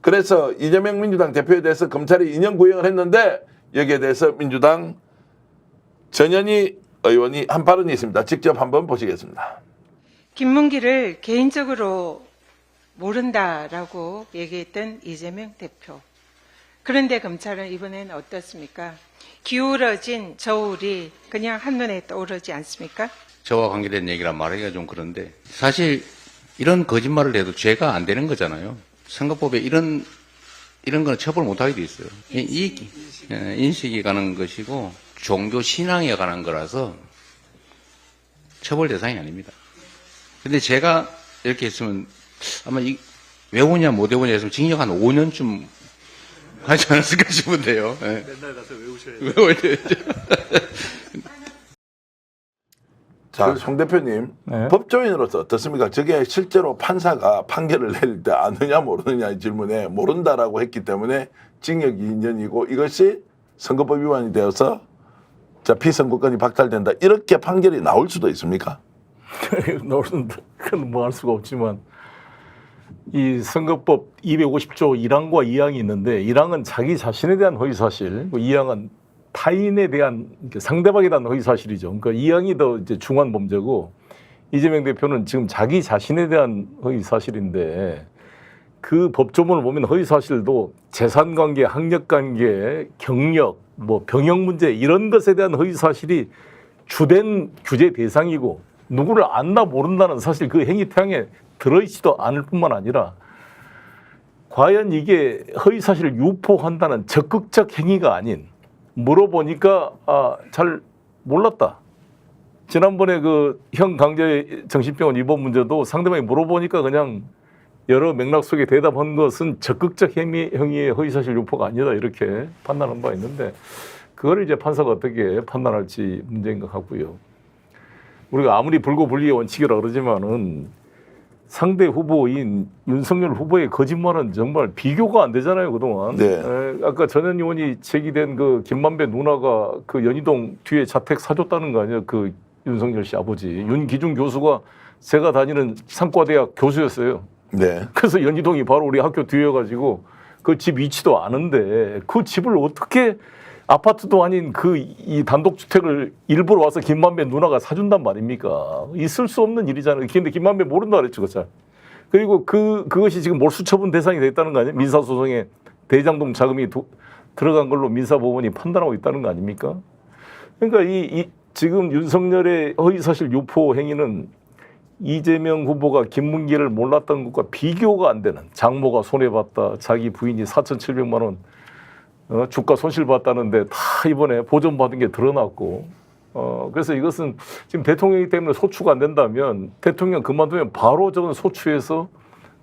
그래서 이재명 민주당 대표에 대해서 검찰이 인연 구형을 했는데 여기에 대해서 민주당 전현희 의원이 한 발언이 있습니다. 직접 한번 보시겠습니다. 김문기를 개인적으로 모른다라고 얘기했던 이재명 대표. 그런데 검찰은 이번에는 어떻습니까? 기울어진 저울이 그냥 한눈에 떠오르지 않습니까? 저와 관계된 얘기란 말하기가 좀 그런데 사실 이런 거짓말을 해도 죄가 안 되는 거잖아요. 선거법에 이런 거는 처벌 못하게 돼 있어요. 인식이 가는 것이고 종교 신앙에 관한 거라서 처벌 대상이 아닙니다. 근데 제가 이렇게 했으면 아마 외우냐 못 외우냐 했으면 징역 한 5년쯤 하지 않았을까 싶은데요. 네. 맨날 가서 외우셔야 외워야 돼요. 자, 송 대표님, 네. 법조인으로서 어떻습니까? 저게 실제로 판사가 판결을 내릴 때 아느냐 모르느냐의 질문에 모른다라고 했기 때문에 징역 2년이고 이것이 선거법 위반이 되어서 자, 피선거권이 박탈된다. 이렇게 판결이 나올 수도 있습니까? 그건 뭐 할 수가 없지만 이 선거법 250조 1항과 2항이 있는데 1항은 자기 자신에 대한 허위사실, 2항은 타인에 대한 상대방에 대한 허위사실이죠. 그러니까 2항이 더 이제 중한 범죄고 이재명 대표는 지금 자기 자신에 대한 허위사실인데 그 법조문을 보면 허위사실도 재산관계, 학력관계, 경력, 뭐 병역 문제 이런 것에 대한 허위사실이 주된 규제 대상이고 누구를 안다 모른다는 사실 그 행위 태양에 들어있지도 않을 뿐만 아니라 과연 이게 허위사실을 유포한다는 적극적 행위가 아닌 물어보니까 잘 몰랐다. 지난번에 그 형 강제 정신병원 입원 문제도 상대방이 물어보니까 그냥 여러 맥락 속에 대답한 것은 적극적 행위의 허위사실 유포가 아니다 이렇게 판단한 바 있는데 그거를 이제 판사가 어떻게 판단할지 문제인 것 같고요. 우리가 아무리 불고불리의 원칙이라 그러지만은 상대 후보인 윤석열 후보의 거짓말은 정말 비교가 안 되잖아요, 그동안. 네. 아까 전현 의원이 제기된 그 김만배 누나가 그 연희동 뒤에 자택 사줬다는 거 아니에요? 그 윤석열 씨 아버지. 윤기중 교수가 제가 다니는 상과대학 교수였어요. 네. 그래서 연희동이 바로 우리 학교 뒤여가지고 그 집 위치도 아는데 그 집을 어떻게 아파트도 아닌 그 이 단독주택을 일부러 와서 김만배 누나가 사준단 말입니까? 있을 수 없는 일이잖아요. 근데 김만배 모른다 그랬죠, 그 잘. 그리고 그것이 지금 몰수처분 대상이 됐다는 거 아니에요? 민사소송에 대장동 자금이 들어간 걸로 민사법원이 판단하고 있다는 거 아닙니까? 그러니까 이 지금 윤석열의 허위사실 유포 행위는 이재명 후보가 김문기를 몰랐던 것과 비교가 안 되는 장모가 손해봤다. 자기 부인이 4,700만 원 주가 손실봤다는데 다 이번에 보존받은 게 드러났고 그래서 이것은 지금 대통령이기 때문에 소추가 안 된다면 대통령 그만두면 바로 저건 소추해서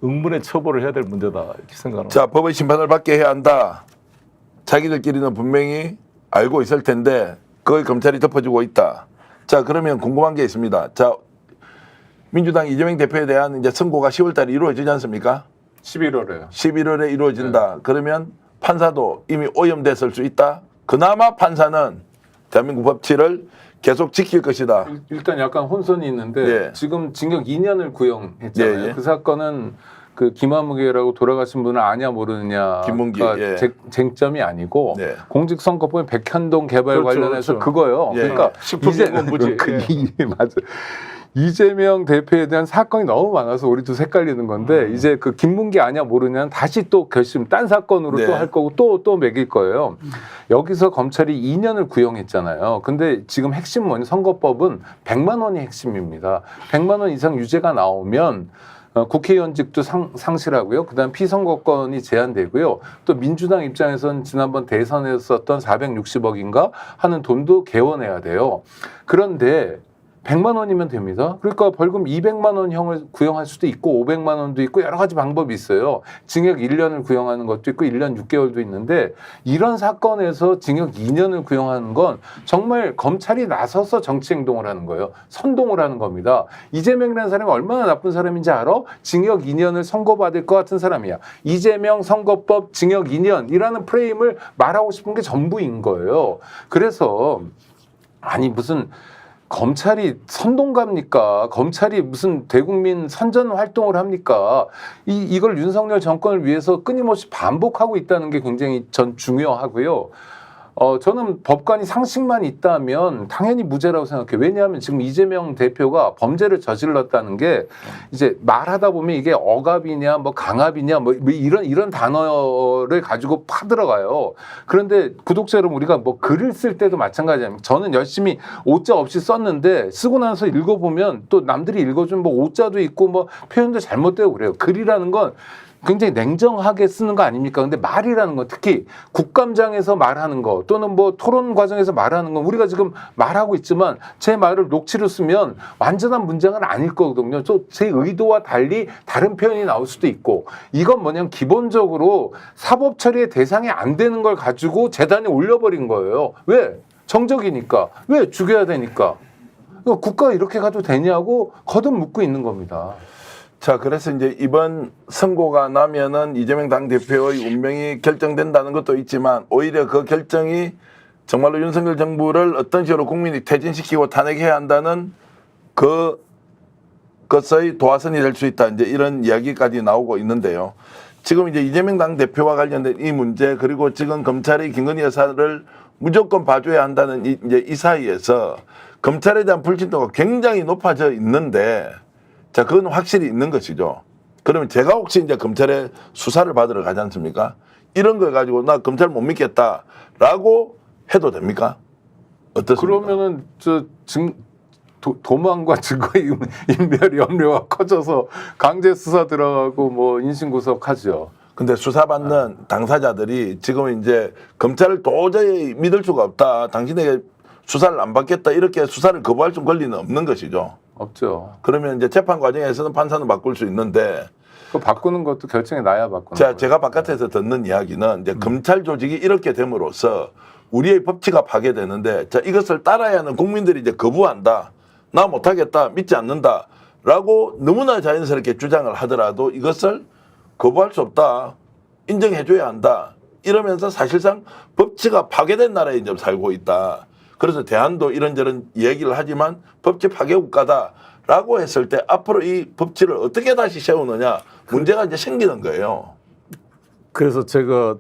응분의 처벌을 해야 될 문제다 이렇게 생각합니다. 자, 법의 심판을 받게 해야 한다. 자기들끼리는 분명히 알고 있을 텐데 그걸 검찰이 덮어주고 있다. 자, 그러면 궁금한 게 있습니다. 자, 민주당 이재명 대표에 대한 이제 선고가 10월 달에 이루어지지 않습니까? 11월에요. 11월에 이루어진다. 그러면 판사도 이미 오염됐을 수 있다. 그나마 판사는 대한민국 법치를 계속 지킬 것이다. 일단 약간 혼선이 있는데 예. 지금 징역 2년을 구형했잖아요. 예, 예. 그 사건은 그 김한무개라고 돌아가신 분을 아냐 모르느냐가 김문기, 예. 쟁점이 아니고 네. 공직선거법의 백현동 개발 그렇죠, 관련해서 그렇죠. 그거요. 예. 그러니까 식품유공부지. 맞아. 이재명 대표에 대한 사건이 너무 많아서 우리도 헷갈리는 건데 이제 그 김문기 아냐 모르냐는 다시 또 결심 딴 사건으로 네. 또 할 거고 또 매길 거예요. 여기서 검찰이 2년을 구형했잖아요. 근데 지금 핵심 뭐냐 선거법은 100만 원이 핵심입니다. 100만 원 이상 유죄가 나오면 국회의원직도 상실하고요. 그다음 피선거권이 제한되고요. 또 민주당 입장에서는 지난번 대선에서 썼던 460억인가 하는 돈도 개원해야 돼요. 그런데 100만 원이면 됩니다. 그러니까 벌금 200만 원형을 구형할 수도 있고 500만 원도 있고 여러 가지 방법이 있어요. 징역 1년을 구형하는 것도 있고 1년 6개월도 있는데 이런 사건에서 징역 2년을 구형하는 건 정말 검찰이 나서서 정치행동을 하는 거예요. 선동을 하는 겁니다. 이재명이라는 사람이 얼마나 나쁜 사람인지 알아? 징역 2년을 선고받을 것 같은 사람이야. 이재명 선거법 징역 2년이라는 프레임을 말하고 싶은 게 전부인 거예요. 그래서 아니 무슨 검찰이 선동갑니까? 검찰이 무슨 대국민 선전 활동을 합니까? 이걸 윤석열 정권을 위해서 끊임없이 반복하고 있다는 게 굉장히 전 중요하고요. 저는 법관이 상식만 있다면 당연히 무죄라고 생각해요. 왜냐하면 지금 이재명 대표가 범죄를 저질렀다는 게 이제 말하다 보면 이게 억압이냐, 뭐 강압이냐, 뭐 이런 단어를 가지고 파들어가요. 그런데 구독자 여러분, 우리가 뭐 글을 쓸 때도 마찬가지입니다. 저는 열심히 오자 없이 썼는데 쓰고 나서 읽어보면 또 남들이 읽어준 뭐 오자도 있고 뭐 표현도 잘못되고 그래요. 글이라는 건 굉장히 냉정하게 쓰는 거 아닙니까? 근데 말이라는 거, 특히 국감장에서 말하는 거 또는 뭐 토론 과정에서 말하는 건 우리가 지금 말하고 있지만 제 말을 녹취로 쓰면 완전한 문장은 아닐 거거든요. 또 제 의도와 달리 다른 표현이 나올 수도 있고, 이건 뭐냐면 기본적으로 사법 처리의 대상이 안 되는 걸 가지고 재단에 올려버린 거예요. 왜? 정적이니까. 왜? 죽여야 되니까. 국가가 이렇게 가도 되냐고 거듭 묻고 있는 겁니다. 자, 그래서 이제 이번 선고가 나면은 이재명 당대표의 운명이 결정된다는 것도 있지만, 오히려 그 결정이 정말로 윤석열 정부를 어떤 식으로 국민이 퇴진시키고 탄핵해야 한다는 그것의 도화선이 될 수 있다. 이제 이런 이야기까지 나오고 있는데요. 지금 이제 이재명 당대표와 관련된 이 문제, 그리고 지금 검찰이 김건희 여사를 무조건 봐줘야 한다는 이제 이 사이에서 검찰에 대한 불신도가 굉장히 높아져 있는데, 자, 그건 확실히 있는 것이죠. 그러면 제가 혹시 이제 검찰에 수사를 받으러 가지 않습니까? 이런 걸 가지고 나 검찰 못 믿겠다라고 해도 됩니까? 어떻습니까? 그러면은 도망과 증거 인멸 염려가 커져서 강제 수사 들어가고 뭐 인신구속하죠. 근데 수사받는 당사자들이 지금 이제 검찰을 도저히 믿을 수가 없다. 당신에게 수사를 안 받겠다. 이렇게 수사를 거부할 수 권리는 없는 것이죠. 없죠. 그러면 이제 재판 과정에서는 판사는 바꿀 수 있는데, 그 바꾸는 것도 결정이 나야 바꾸는 자, 거예요. 제가 바깥에서 듣는 이야기는 이제 검찰 조직이 이렇게 됨으로써 우리의 법치가 파괴되는데, 자, 이것을 따라야 하는 국민들이 이제 거부한다. 나 못하겠다. 믿지 않는다라고 너무나 자연스럽게 주장을 하더라도 이것을 거부할 수 없다. 인정해줘야 한다. 이러면서 사실상 법치가 파괴된 나라에 이제 살고 있다. 그래서 대안도 이런저런 얘기를 하지만 법치 파괴 국가다라고 했을 때 앞으로 이 법치를 어떻게 다시 세우느냐 문제가 이제 생기는 거예요. 그래서 제가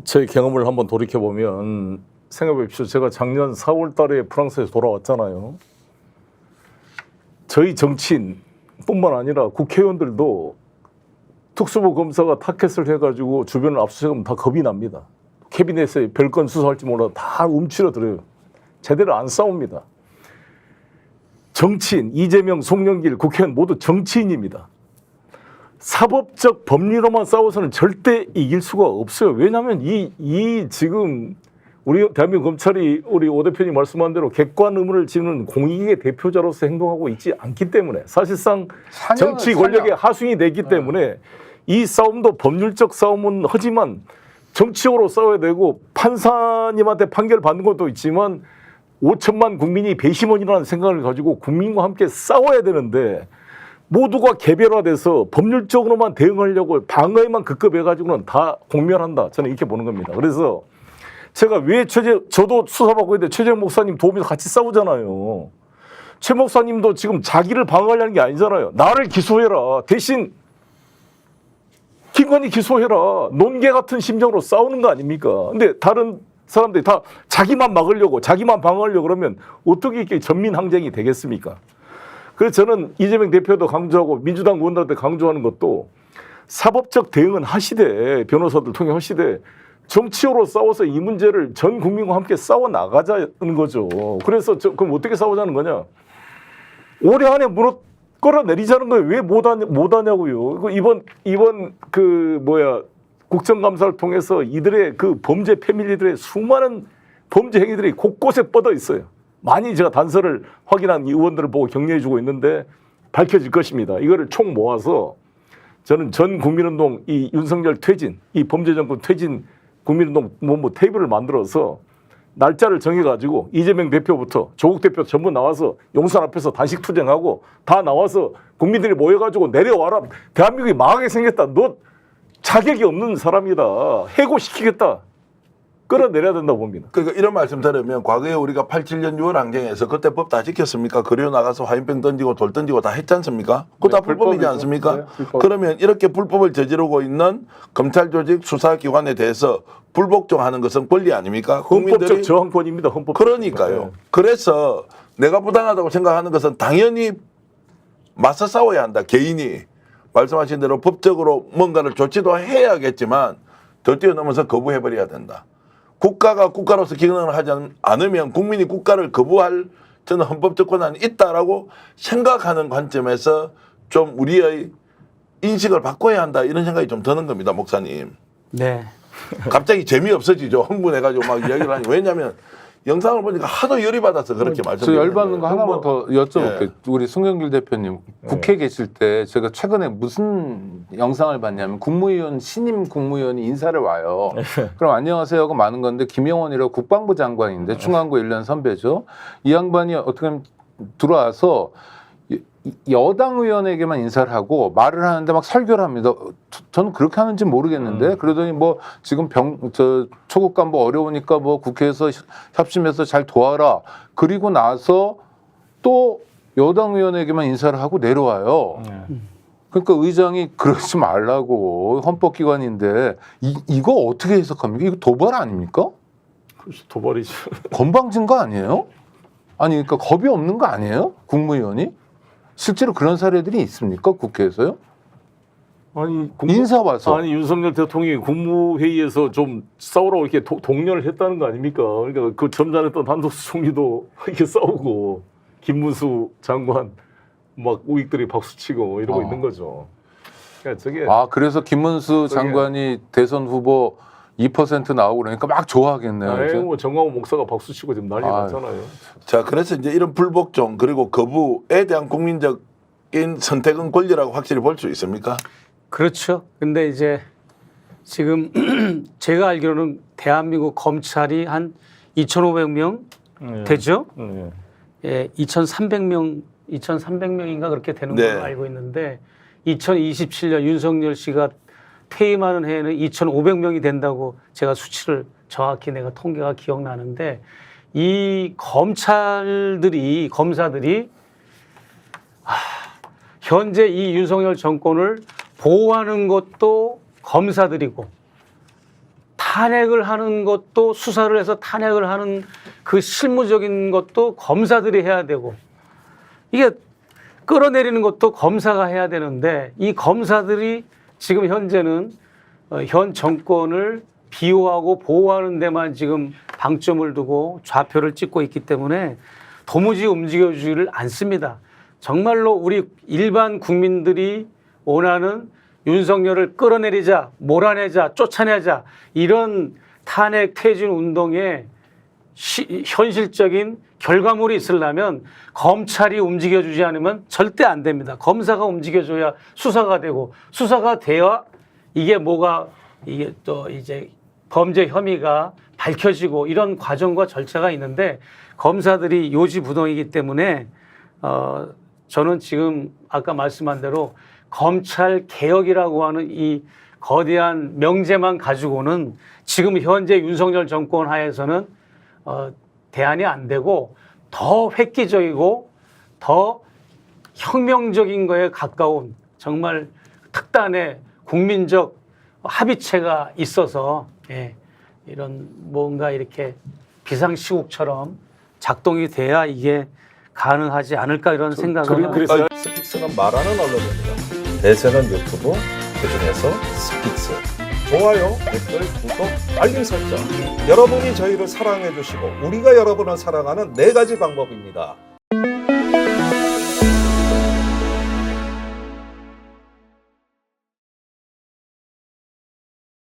제 경험을 한번 돌이켜 보면 생각해 보십시오. 제가 작년 4월 달에 프랑스에서 돌아왔잖아요. 저희 정치인뿐만 아니라 국회의원들도 특수부 검사가 타켓을 해가지고 주변을 압수수색하면 다 겁이 납니다. 캐비넷에 별건 수사할지 몰라도 다 움츠러들어요. 제대로 안 싸웁니다. 정치인, 이재명, 송영길 국회의원 모두 정치인입니다. 사법적 법리로만 싸워서는 절대 이길 수가 없어요. 왜냐하면 이 지금 우리 대한민국 검찰이 우리 오 대표님 말씀한 대로 객관 의무를 지는 공익의 대표자로서 행동하고 있지 않기 때문에, 사실상 정치 권력의 하수인이 되기 때문에 이 싸움도 법률적 싸움은 하지만 정치적으로 싸워야 되고, 판사님한테 판결 받는 것도 있지만 5천만 국민이 배심원이라는 생각을 가지고 국민과 함께 싸워야 되는데, 모두가 개별화돼서 법률적으로만 대응하려고 방어에만 급급해가지고는 다 공멸한다. 저는 이렇게 보는 겁니다. 그래서 제가 왜 저도 수사받고 있는데 최재형 목사님 도우미도 같이 싸우잖아요. 최 목사님도 지금 자기를 방어하려는 게 아니잖아요. 나를 기소해라. 대신 김건희 기소해라. 논개 같은 심정으로 싸우는 거 아닙니까? 근데 다른 사람들이 다 자기만 막으려고, 자기만 방어하려고 그러면 어떻게 이렇게 전민항쟁이 되겠습니까? 그래서 저는 이재명 대표도 강조하고 민주당 의원들한테 강조하는 것도, 사법적 대응은 하시되, 변호사들 통해 하시되, 정치적으로 싸워서 이 문제를 전 국민과 함께 싸워 나가자는 거죠. 그래서 그럼 어떻게 싸우자는 거냐? 올해 안에 끌어내리자는 거예요. 왜 못하냐고요. 이번 국정감사를 통해서 이들의 그 범죄 패밀리들의 수많은 범죄 행위들이 곳곳에 뻗어 있어요. 많이 제가 단서를 확인한 의원들을 보고 격려해주고 있는데 밝혀질 것입니다. 이거를 총 모아서 저는 전 국민운동, 이 윤석열 퇴진, 이 범죄 정권 퇴진 국민운동 테이블을 만들어서 날짜를 정해가지고 이재명 대표부터 조국 대표 전부 나와서 용산 앞에서 단식 투쟁하고 다 나와서 국민들이 모여가지고 내려와라. 대한민국이 망하게 생겼다. 너 자격이 없는 사람이다. 해고시키겠다. 끌어내려야 된다고 봅니다. 그러니까 이런 말씀 들으면 과거에 우리가 87년 6월 항쟁에서 그때 법 다 지켰습니까? 거리로 나가서 화염병 던지고 돌 던지고 다 했지 않습니까? 그거 다 네, 불법이지 불법이죠. 않습니까? 네, 불법. 그러면 이렇게 불법을 저지르고 있는 검찰 조직 수사기관에 대해서 불복종하는 것은 권리 아닙니까? 헌법적 저항권입니다. 헌법. 그러니까요. 그래서 내가 부당하다고 생각하는 것은 당연히 맞서 싸워야 한다. 개인이 말씀하신 대로 법적으로 뭔가를 조치도 해야겠지만 더 뛰어넘어서 거부해버려야 된다. 국가가 국가로서 기능을 하지 않으면 국민이 국가를 거부할 저는 헌법적 권한이 있다라고 생각하는 관점에서 좀 우리의 인식을 바꿔야 한다 이런 생각이 좀 드는 겁니다, 목사님. 네. 갑자기 재미없어지죠. 흥분해가지고 막 이야기를 하니. 왜냐하면 영상을 보니까 하도 열이 받아서 그렇게 저 말씀드리는 열받는 거 하나만 더 여쭤볼게요. 예. 우리 송영길 대표님 국회 계실 때 제가 최근에 무슨 영상을 봤냐면 국무위원 신임 국무위원이 인사를 와요. 그럼 안녕하세요 하고 마는 건데 김영원이라고 국방부 장관인데 중앙고 1년 선배죠. 이 양반이 어떻게 하면 들어와서 여당 의원에게만 인사를 하고 말을 하는데 막 설교를 합니다. 저는 그렇게 하는지 모르겠는데 그러더니 뭐 지금 초급 간부 어려우니까 뭐 국회에서 협심해서 잘 도와라. 그리고 나서 또 여당 의원에게만 인사를 하고 내려와요. 그러니까 의장이 그러지 말라고 헌법기관인데 이거 어떻게 해석합니까? 이거 도발 아닙니까? 그래서 도발이죠. 건방진 거 아니에요? 아니 그러니까 겁이 없는 거 아니에요? 국무위원이? 실제로 그런 사례들이 있습니까? 국회에서요? 아니 인사 와서. 아니 윤석열 대통령이 국무회의에서 좀 싸우라고 이렇게 독려를 했다는 거 아닙니까? 그러니까 그 점잖았던 한덕수 총리도 이렇게 싸우고 김문수 장관 막 우익들이 박수치고 이러고 있는 거죠. 그러니까 저게 그래서 김문수 장관이 대선 후보 2% 나오고 그러니까 막 좋아하겠네요. 아예 이제. 뭐 정광훈 목사가 박수치고 지금 난리 났잖아요. 자, 그래서 이제 이런 불복종 그리고 거부에 대한 국민적인 선택은 권리라고 확실히 볼 수 있습니까? 그렇죠. 근데 이제 지금 제가 알기로는 대한민국 검찰이 한 2,500명 되죠? 예, 2,300명인가 그렇게 되는 네. 걸로 알고 있는데 2027년 윤석열 씨가 퇴임하는 해에는 2,500명이 된다고 제가 수치를 정확히 내가 통계가 기억나는데 이 검사들이 현재 이 윤석열 정권을 보호하는 것도 검사들이고 탄핵을 하는 것도 수사를 해서 탄핵을 하는 그 실무적인 것도 검사들이 해야 되고 이게 끌어내리는 것도 검사가 해야 되는데 이 검사들이 지금 현재는 현 정권을 비호하고 보호하는 데만 지금 방점을 두고 좌표를 찍고 있기 때문에 도무지 움직여주지를 않습니다. 정말로 우리 일반 국민들이 원하는 윤석열을 끌어내리자, 몰아내자, 쫓아내자 이런 탄핵 퇴진 운동에 현실적인 결과물이 있으려면 검찰이 움직여주지 않으면 절대 안 됩니다. 검사가 움직여줘야 수사가 되고 수사가 돼야 이게 또 이제 범죄 혐의가 밝혀지고 이런 과정과 절차가 있는데 검사들이 요지부동이기 때문에 저는 지금 아까 말씀한 대로 검찰 개혁이라고 하는 이 거대한 명제만 가지고는 지금 현재 윤석열 정권 하에서는 대안이 안 되고 더 획기적이고 더 혁명적인 거에 가까운 정말 특단의 국민적 합의체가 있어서 이런 뭔가 이렇게 비상시국처럼 작동이 돼야 이게 가능하지 않을까 이런 생각을 그래서 스픽스는 말하는 언론입니다. 대세는 유튜브, 그중에서 스픽스. 좋아요, 댓글, 구독, 알림 설정. 여러분이 저희를 사랑해 주시고 우리가 여러분을 사랑하는 4가지 방법입니다.